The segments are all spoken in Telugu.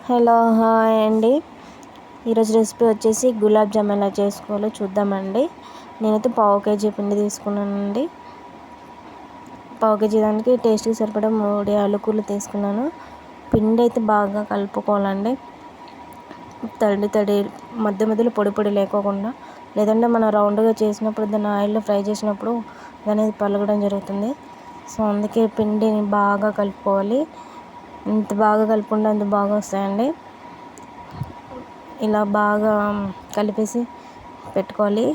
హలో హాయ్ అండి. ఈరోజు రెసిపీ వచ్చేసి గులాబ్ జామ్ ఎలా చేసుకోవాలో చూద్దామండి. నేనైతే పావు కేజీ పిండి తీసుకున్నానండి. పావు కేజీ దానికి టేస్ట్కి సరిపడా 3 యాలకులు తీసుకున్నాను. పిండి అయితే బాగా కలుపుకోవాలండి. తడి మధ్యలో పొడి లేకోకుండా, లేదంటే మనం రౌండ్గా చేసినప్పుడు దాన్ని ఆయిల్లో ఫ్రై చేసినప్పుడు అనేది పలగడం జరుగుతుంది. సో అందుకే పిండిని బాగా కలుపుకోవాలి. ఎంత బాగా కలుపుకుంటే అంత బాగా వస్తాయండి. ఇలా బాగా కలిపేసి పెట్టుకోవాలి.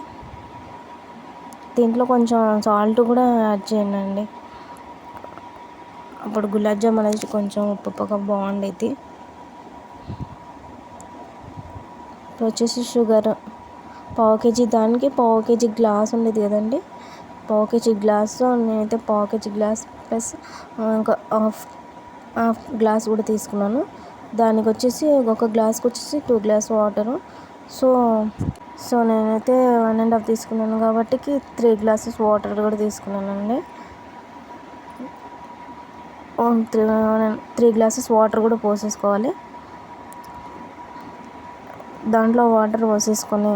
దీంట్లో కొంచెం సాల్ట్ కూడా యాడ్ చేయండి. అప్పుడు గులాబ్ జామ్ అనేది కొంచెం ఉప్పుగా బాగుండేది. ఇప్పుడు వచ్చేసి షుగర్ పావు కేజీ దానికి పావు కేజీ గ్లాస్ ఉండేది కదండి. పావు కేజీ గ్లాసు నేనైతే పావు కేజీ గ్లాస్ ప్లస్ ఇంకా హాఫ్ గ్లాస్ కూడా తీసుకున్నాను. దానికి వచ్చేసి ఒక గ్లాస్కి వచ్చేసి 2 గ్లాస్ వాటరు. సో నేనైతే 1.5 తీసుకున్నాను కాబట్టి 3 గ్లాసెస్ వాటర్ కూడా తీసుకున్నానండి. 3 గ్లాసెస్ వాటర్ కూడా పోసేసుకోవాలి. దాంట్లో వాటర్ పోసేసుకొని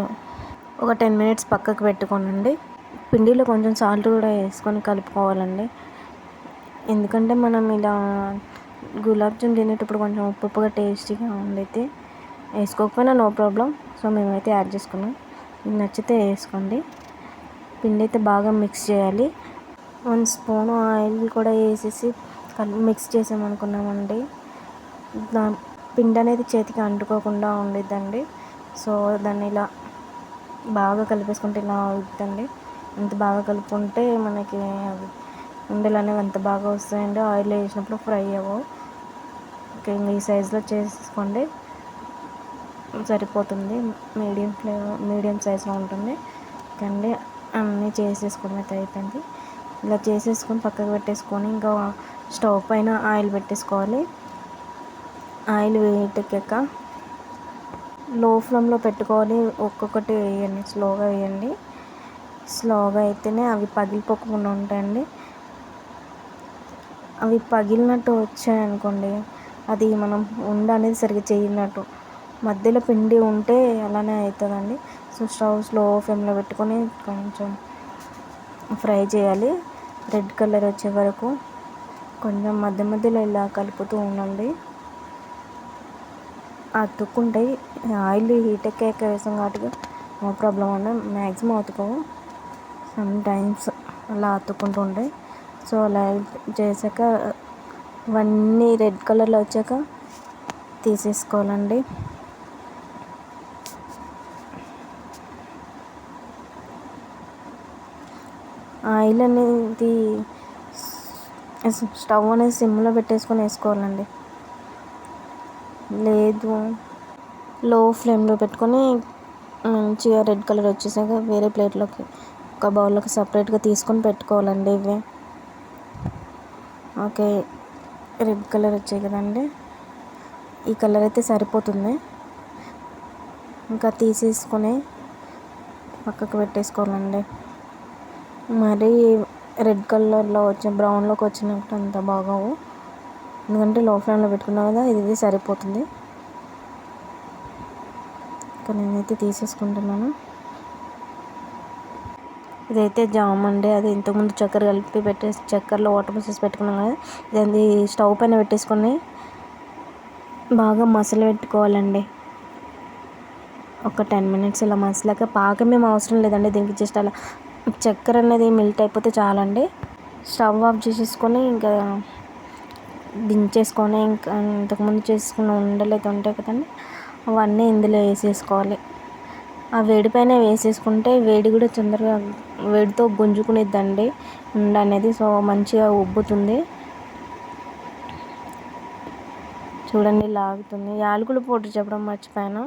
ఒక 10 మినిట్స్ పక్కకు పెట్టుకోనండి. పిండిలో కొంచెం సాల్ట్ కూడా వేసుకొని కలుపుకోవాలండి. ఎందుకంటే మనం ఇలా గులాబ్ జామ్ తినేటప్పుడు కొంచెం ఉప్పుగా టేస్టీగా ఉండైతే వేసుకోకపోయినా నో ప్రాబ్లం. సో మేమైతే యాడ్ చేసుకున్నాం. మీకు నచ్చితే వేసుకోండి. పిండి అయితే బాగా మిక్స్ చేయాలి. 1 స్పూన్ ఆయిల్ కూడా వేసేసి మిక్స్ చేసామనుకున్నామండి. పిండి అనేది చేతికి అంటుకోకుండా ఉండిద్దండి. సో దాన్ని ఇలా బాగా కలిపేసుకుంటే ఇలా అవుతుందండి. ఎంత బాగా కలుపుకుంటే మనకి ఉండలు అనేవి అంత బాగా వస్తాయండి. ఆయిల్లో వేసినప్పుడు ఫ్రై అవ్వవు. ఓకే, ఈ సైజులో చేసుకోండి, సరిపోతుంది. మీడియం సైజులో ఉంటుంది కండి. అన్నీ చేసేసుకోవడం అయితే అయిపోయింది. ఇలా చేసేసుకొని పక్కకు పెట్టేసుకొని ఇంకా స్టవ్ పైన ఆయిల్ పెట్టేసుకోవాలి. ఆయిల్ వేయటెక్కాక లో ఫ్లేమ్లో పెట్టుకోవాలి. ఒక్కొక్కటి వేయండి, స్లోగా వేయండి. స్లోగా అయితేనే అవి పగిలిపోకుండా ఉంటాయండి. అవి పగిలినట్టు వచ్చాయనుకోండి, అది మనం ఉండ అనేది సరిగ్గా చేయనట్టు. మధ్యలో పిండి ఉంటే అలానే అవుతుందండి. సో స్టవ్ స్లో ఫ్లేమ్లో పెట్టుకొని కొంచెం ఫ్రై చేయాలి. రెడ్ కలర్ వచ్చే వరకు కొంచెం మధ్యలో ఇలా కలుపుతూ ఉండండి. అతుక్కుంటాయి. ఆయిల్ హీట్ ఎక్కాక వేసాం కాబట్టి నో ప్రాబ్లం అండి. మ్యాక్సిమం అతుకోవు, సమ్ టైమ్స్ అలా అతుక్కుంటూ ఉంటాయి. సో అలా చేసాక ఇవన్నీ రెడ్ కలర్లో వచ్చాక తీసేసుకోవాలండి. ఆయిల్ అనేది స్టవ్ అనేది సిమ్లో పెట్టేసుకొని వేసుకోవాలండి. లేదు, లో ఫ్లేమ్లో పెట్టుకొని మంచిగా రెడ్ కలర్ వచ్చేసాక వేరే ప్లేట్లోకి ఒక బౌల్లోకి సపరేట్గా తీసుకొని పెట్టుకోవాలండి. ఇవి ఓకే, రెడ్ కలర్ వచ్చాయి కదండి. ఈ కలర్ అయితే సరిపోతుంది. ఇంకా తీసేసుకొని పక్కకు పెట్టేసుకోవాలండి. మరి రెడ్ కలర్లో బ్రౌన్లోకి వచ్చినట్టు అంత బాగోవు. ఎందుకంటే లో ఫ్లేమ్లో పెట్టుకున్నాం కదా, ఇది సరిపోతుంది. ఇంకా నేనైతే తీసేసుకుంటున్నాను. ఇదైతే జామ్ అండి. అది ఇంతకుముందు చక్కెర కలిపి పెట్టేసి చక్కెరలో వాటర్ పోసేసి పెట్టుకున్నాం కదా, ఇది స్టవ్ పైన పెట్టేసుకొని బాగా మసలు పెట్టుకోవాలండి. ఒక 10 మినిట్స్ ఇలా మసలాక పాకమేం అవసరం లేదండి. దీనికి జస్ట్ అలా చక్కెర అనేది మెల్ట్ అయిపోతే చాలండి. స్టవ్ ఆఫ్ చేసేసుకొని ఇంకా దించేసుకొని ఇంకా ఇంతకుముందు చేసుకున్న ఉండలు అయితే ఉంటాయి కదండి, అవన్నీ ఇందులో వేసేసుకోవాలి. ఆ వేడి పైన వేసేసుకుంటే వేడి కూడా తొందరగా వేడితో గుంజుకునేద్దండి ఉండ అనేది. సో మంచిగా ఉబ్బుతుంది. చూడండి, లాగుతుంది. యాలకుల పౌడర్ చెప్పడం మర్చిపోయాను.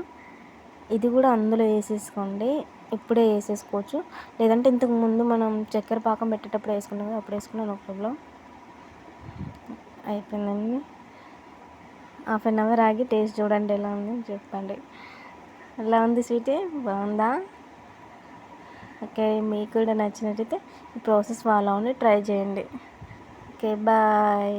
ఇది కూడా అందులో వేసేసుకోండి. ఇప్పుడే వేసేసుకోవచ్చు, లేదంటే ఇంతకుముందు మనం చక్కెర పాకం పెట్టేటప్పుడు వేసుకున్నాం కదా, అప్పుడు వేసుకున్నా నో ప్రాబ్లం. అయిపోయిందండి. 1/2 అవర్ ఆగి టేస్ట్ చూడండి ఎలా ఉంది చెప్పండి. ఎలా ఉంది స్వీటీ, బాగుందా? ఓకే, మీకు కూడా నచ్చినట్టయితే ఈ ప్రాసెస్ ఫాలో అవ్వండి, ట్రై చేయండి. Okay, bye.